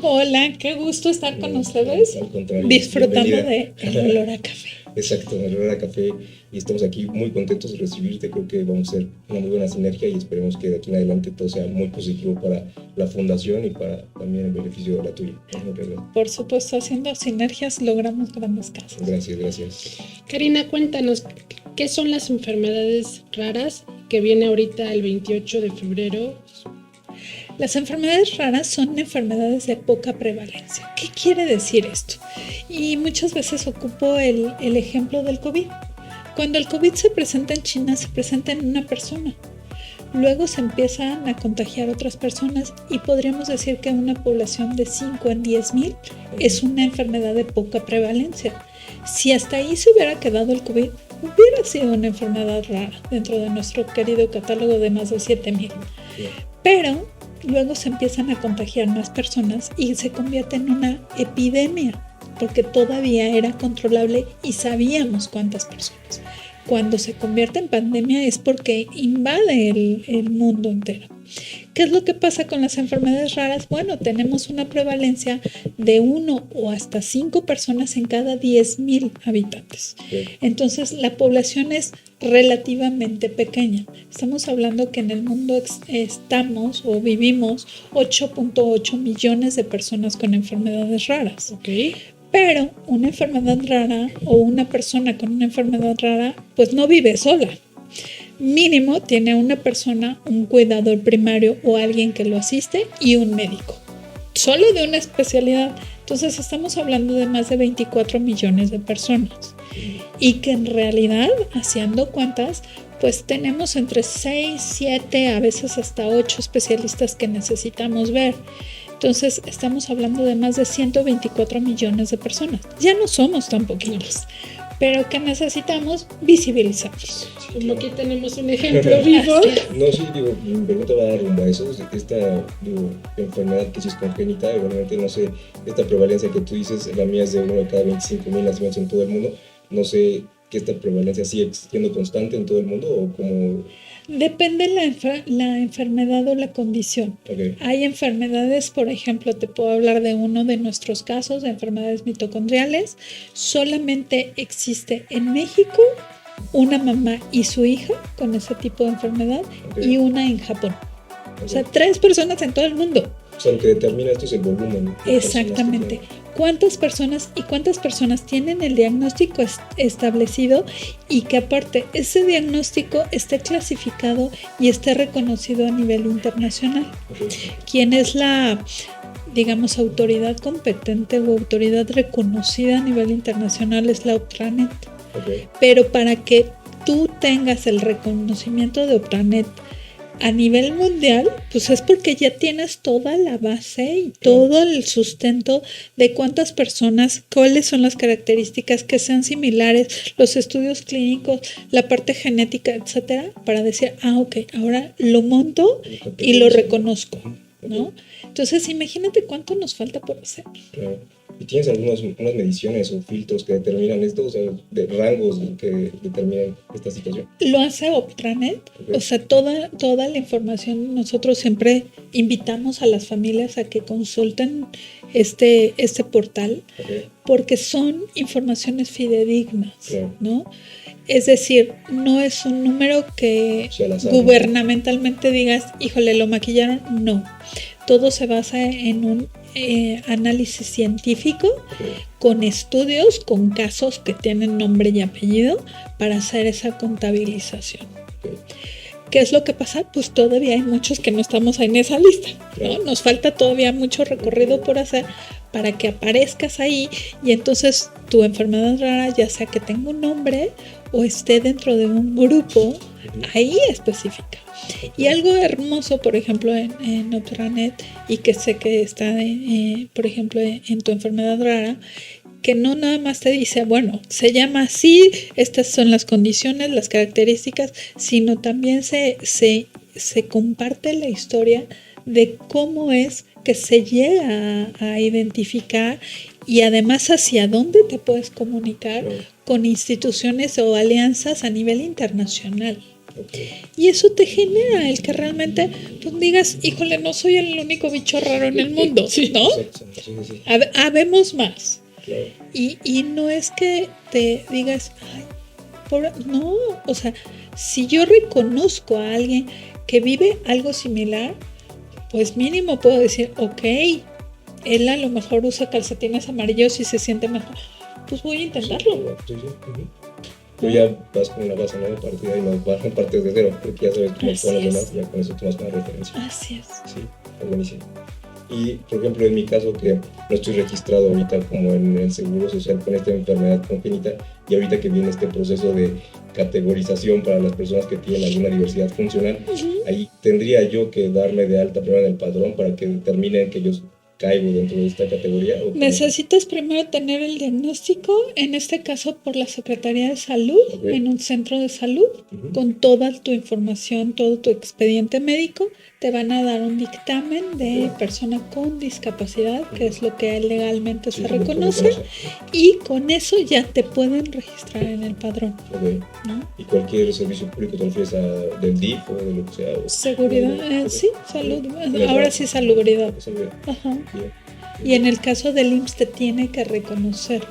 Hola, qué gusto estar con ustedes, Al contrario, disfrutando bienvenida. de el olor a café. Exacto, el olor a café y estamos aquí muy contentos de recibirte. Creo que vamos a hacer una muy buena sinergia y esperemos que de aquí en adelante todo sea muy positivo para la fundación y para también el beneficio de la tuya. Muchas gracias. Por supuesto, haciendo sinergias logramos grandes cosas. Gracias, gracias. Karina, cuéntanos, ¿qué son las enfermedades raras que viene ahorita el 28 de febrero? Las enfermedades raras son enfermedades de poca prevalencia. ¿Qué quiere decir esto? Y muchas veces ocupo el ejemplo del COVID. Cuando el COVID se presenta en China, se presenta en una persona. Luego se empiezan a contagiar otras personas y podríamos decir que una población de 5 en 10,000 es una enfermedad de poca prevalencia. Si hasta ahí se hubiera quedado el COVID, hubiera sido una enfermedad rara dentro de nuestro querido catálogo de más de 7,000. Pero luego se empiezan a contagiar más personas y se convierte en una epidemia, porque todavía era controlable y sabíamos cuántas personas. Cuando se convierte en pandemia es porque invade el mundo entero. ¿Qué es lo que pasa con las enfermedades raras? Bueno, tenemos una prevalencia de 1 o hasta 5 personas en cada 10,000 habitantes. Entonces, la población es relativamente pequeña. Estamos hablando que en el mundo estamos o vivimos 8.8 millones de personas con enfermedades raras. Okay. Pero una enfermedad rara o una persona con una enfermedad rara, pues no vive sola. Mínimo tiene una persona, un cuidador primario o alguien que lo asiste y un médico. Solo de una especialidad. Entonces estamos hablando de más de 24 millones de personas. Y que en realidad, haciendo cuentas, pues tenemos entre 6, 7, a veces hasta 8 especialistas que necesitamos ver. Entonces estamos hablando de más de 124 millones de personas. Ya no somos tan poquitos, pero que necesitamos visibilizarlos. Como aquí tenemos un ejemplo vivo. No, sí, digo, mi pregunta va a dar rumbo a eso. Esta enfermedad que sí es congénita, igualmente, no sé, esta prevalencia que tú dices, la mía es de 1 de cada 25,000 nacimientos en todo el mundo. No sé que esta prevalencia sigue siendo constante en todo el mundo o como... Depende la enfermedad o la condición. Okay. Hay enfermedades, por ejemplo, te puedo hablar de uno de nuestros casos, de enfermedades mitocondriales. Solamente existe en México una mamá y su hija con ese tipo de enfermedad, y una en Japón. O sea, 3 personas en todo el mundo. O sea, lo que determina esto es el volumen. Exactamente. ¿Cuántas personas tienen el diagnóstico establecido y que aparte ese diagnóstico esté clasificado y esté reconocido a nivel internacional? Okay. ¿Quién es la, digamos, autoridad competente o autoridad reconocida a nivel internacional? Es la OPTRANET. Okay. Pero para que tú tengas el reconocimiento de OPTRANET a nivel mundial, pues es porque ya tienes toda la base y todo el sustento de cuántas personas, cuáles son las características que sean similares, los estudios clínicos, la parte genética, etcétera, para decir, ok, ahora lo monto y lo reconozco, ¿no? Entonces, imagínate cuánto nos falta por hacer. Claro. ¿Y tienes unas mediciones o filtros que determinan esto, o sea, de rangos que determinan esta situación? Lo hace OPTRANET, okay. O sea, toda la información. Nosotros siempre invitamos a las familias a que consulten este portal, okay. Porque son informaciones fidedignas, claro. ¿No? Es decir, no es un número que gubernamentalmente digas, híjole, lo maquillaron, no. Todo se basa en un análisis científico, okay. Con estudios, con casos que tienen nombre y apellido para hacer esa contabilización. Okay. ¿Qué es lo que pasa? Pues todavía hay muchos que no estamos en esa lista, ¿no? Nos falta todavía mucho recorrido por hacer para que aparezcas ahí y entonces tu enfermedad rara, ya sea que tenga un nombre o esté dentro de un grupo, ahí específica. Y algo hermoso, por ejemplo, en OPTRANET, y que sé que está, por ejemplo, en tu enfermedad rara, que no nada más te dice, bueno, se llama así, estas son las condiciones, las características, sino también se comparte la historia de cómo es que se llega a identificar y además hacia dónde te puedes comunicar con instituciones o alianzas a nivel internacional. Ok. Y eso te genera el que realmente pues digas, híjole, no soy el único bicho raro en el mundo, ¿no? Exacto. Sí. Habemos más. Claro. Y no es que te digas, ay, no, o sea, si yo reconozco a alguien que vive algo similar, pues mínimo puedo decir, ok, él a lo mejor usa calcetines amarillos y se siente mejor, pues voy a intentarlo. Sí. Tú ya vas con una base, ¿no?, de partida y no vas a partir de cero, porque ya sabes cómo son los demás y ya con eso tomas una referencia. Así es. Sí, es buenísimo. Y, por ejemplo, en mi caso, que no estoy registrado ahorita como en el Seguro Social con esta enfermedad congénita, y ahorita que viene este proceso de categorización para las personas que tienen alguna diversidad funcional, ahí tendría yo que darme de alta primero en el padrón para que determinen que yo caigo dentro de esta categoría. ¿O necesitas primero tener el diagnóstico, en este caso por la Secretaría de Salud, okay, en un centro de salud, con toda tu información, todo tu expediente médico. Te van a dar un dictamen de persona con discapacidad, que es lo que legalmente se reconoce, y con eso ya te pueden registrar en el padrón. Okay. ¿No? ¿Y cualquier servicio público te refieres a del DIF o de lo que sea? Seguridad, sí, salud. Ahora sí, salubridad. Ajá. Bien. Y en el caso del IMSS te tiene que reconocer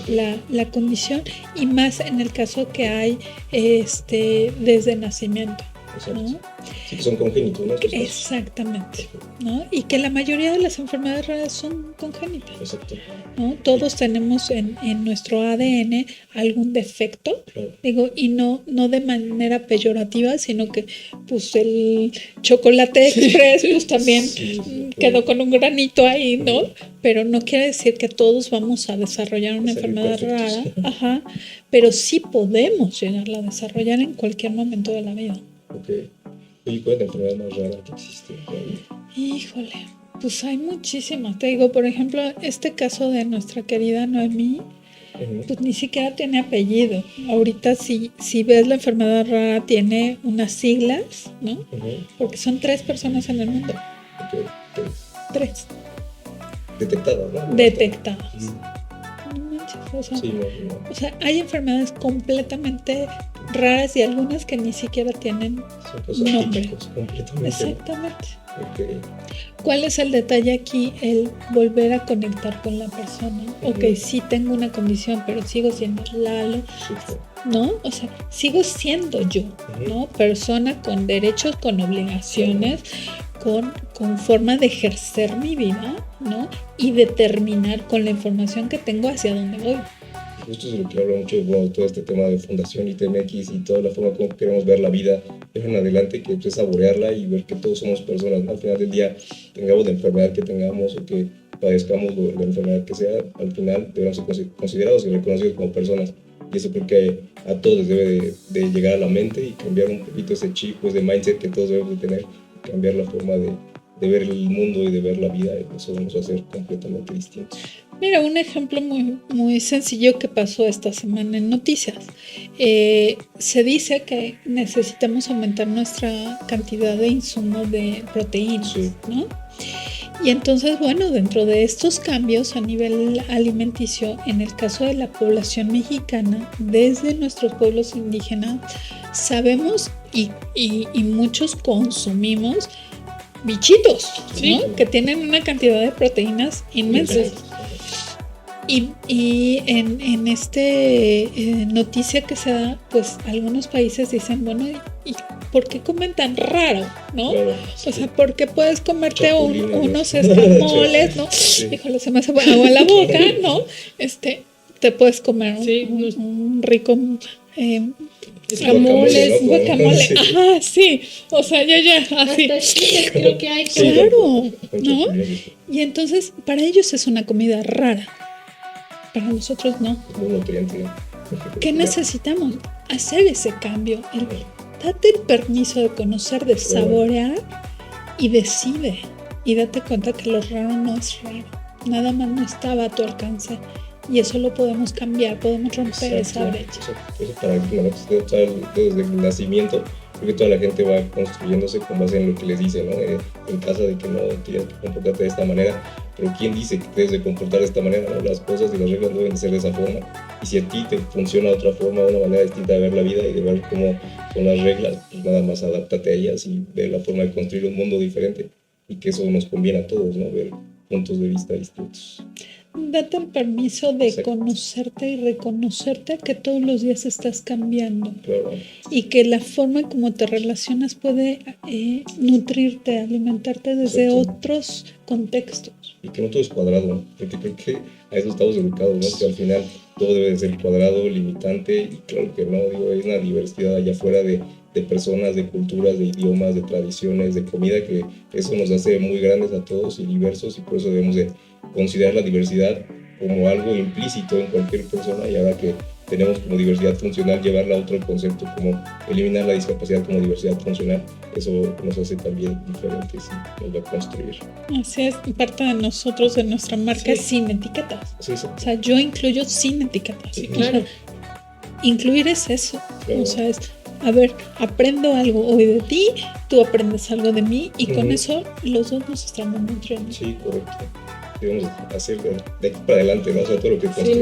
la condición, y más en el caso que hay desde nacimiento. Exacto. ¿No? Sí, que son congénitos, ¿no? Exactamente, ¿no? Y que la mayoría de las enfermedades raras son congénitas. Exacto. ¿No? Todos tenemos en nuestro ADN algún defecto, digo, y no de manera peyorativa, sino que pues el chocolate express pues también quedó con un granito ahí, ¿no? Pero no quiere decir que todos vamos a desarrollar una enfermedad rara, pero sí podemos llegarla a desarrollar en cualquier momento de la vida. Ok. ¿Y cuál es la enfermedad más rara que existe? Híjole, pues hay muchísimas. Te digo, por ejemplo, este caso de nuestra querida Noemí, pues ni siquiera tiene apellido. Ahorita si ves la enfermedad rara tiene unas siglas, ¿no? Porque son 3 personas en el mundo. Okay. 3. Detectadas, ¿no? Detectadas. No manches, o sea, sí, no. O sea, hay enfermedades completamente raras y algunas que ni siquiera tienen nombre. Completamente. Exactamente. Okay. ¿Cuál es el detalle aquí? El volver a conectar con la persona. Ok, sí tengo una condición, pero sigo siendo Lalo, ¿no? O sea, sigo siendo yo, ¿no? Persona con derechos, con obligaciones, con forma de ejercer mi vida, ¿no? Y determinar con la información que tengo hacia dónde voy. Justo es de lo que hablo mucho, bueno, todo este tema de Fundación ITMX y toda la forma como queremos ver la vida en adelante, que es saborearla y ver que todos somos personas, ¿no? Al final del día, tengamos la enfermedad que tengamos o que padezcamos la enfermedad que sea, al final debemos ser considerados y reconocidos como personas. Y eso creo que a todos debe de llegar a la mente y cambiar un poquito ese chip, ese mindset que todos debemos de tener, cambiar la forma de ver el mundo y de ver la vida, y eso vamos a hacer completamente distinto. Mira, un ejemplo muy, muy sencillo que pasó esta semana en noticias. Se dice que necesitamos aumentar nuestra cantidad de insumo de proteínas, ¿no? Y entonces, bueno, dentro de estos cambios a nivel alimenticio, en el caso de la población mexicana, desde nuestros pueblos indígenas, sabemos y muchos consumimos bichitos, ¿no? Que tienen una cantidad de proteínas inmensas. Y en noticia que se da, pues algunos países dicen, bueno, ¿y por qué comen tan raro? ¿No? Claro, o sea, ¿por qué puedes comerte unos escamoles, ¿no? Híjole, se me hace agua en la boca, ¿no? Te puedes comer un rico guacamole, ajá, sí, o sea, ya, así. Hasta creo que hay. Claro, ¿no? Y entonces, para ellos es una comida rara. Para nosotros no. ¿Qué necesitamos? Hacer ese cambio. Date el permiso de conocer, de saborear y decide. Y date cuenta que lo raro no es raro. Nada más no estaba a tu alcance. Y eso lo podemos cambiar, podemos romper esa brecha. Ese paradigma, ¿no? Desde el nacimiento creo que toda la gente va construyéndose con base en lo que les dicen, ¿no? En casa, de que no tienes que comportarte de esta manera, pero ¿quién dice que te debes de comportar de esta manera, ¿no? Las cosas y las reglas deben de ser de esa forma, y si a ti te funciona de otra forma, una manera distinta de ver la vida y de ver cómo son las reglas, pues nada más adáptate a ellas y ve la forma de construir un mundo diferente, y que eso nos conviene a todos, ¿no? Ver puntos de vista distintos. Date el permiso de Exacto. conocerte y reconocerte que todos los días estás cambiando Claro. y que la forma como te relacionas puede nutrirte, alimentarte desde Exacto. otros contextos. Y que no todo es cuadrado, ¿no? Porque creo que a eso estamos educados, ¿no? Que al final todo debe de ser cuadrado, limitante, y claro que no, digo, hay una diversidad allá afuera de personas, de culturas, de idiomas, de tradiciones, de comida, que eso nos hace muy grandes a todos y diversos, y por eso debemos de considerar la diversidad como algo implícito en cualquier persona, y ahora que tenemos como diversidad funcional, llevarla a otro concepto, como eliminar la discapacidad como diversidad funcional, eso nos hace también diferentes y nos va a construir. Así es, parte de nosotros, de nuestra marca, Sí. es sin etiquetas. Sí, sí. O sea, yo incluyo sin etiquetas. Sí, O claro. sea, incluir es eso. Claro. O sea, es, a ver, aprendo algo hoy de ti, tú aprendes algo de mí, y con Ujú. eso los dos nos estamos nutriendo. Sí, correcto. Debemos hacer de aquí para adelante, ¿no? O sea, todo lo que construimos.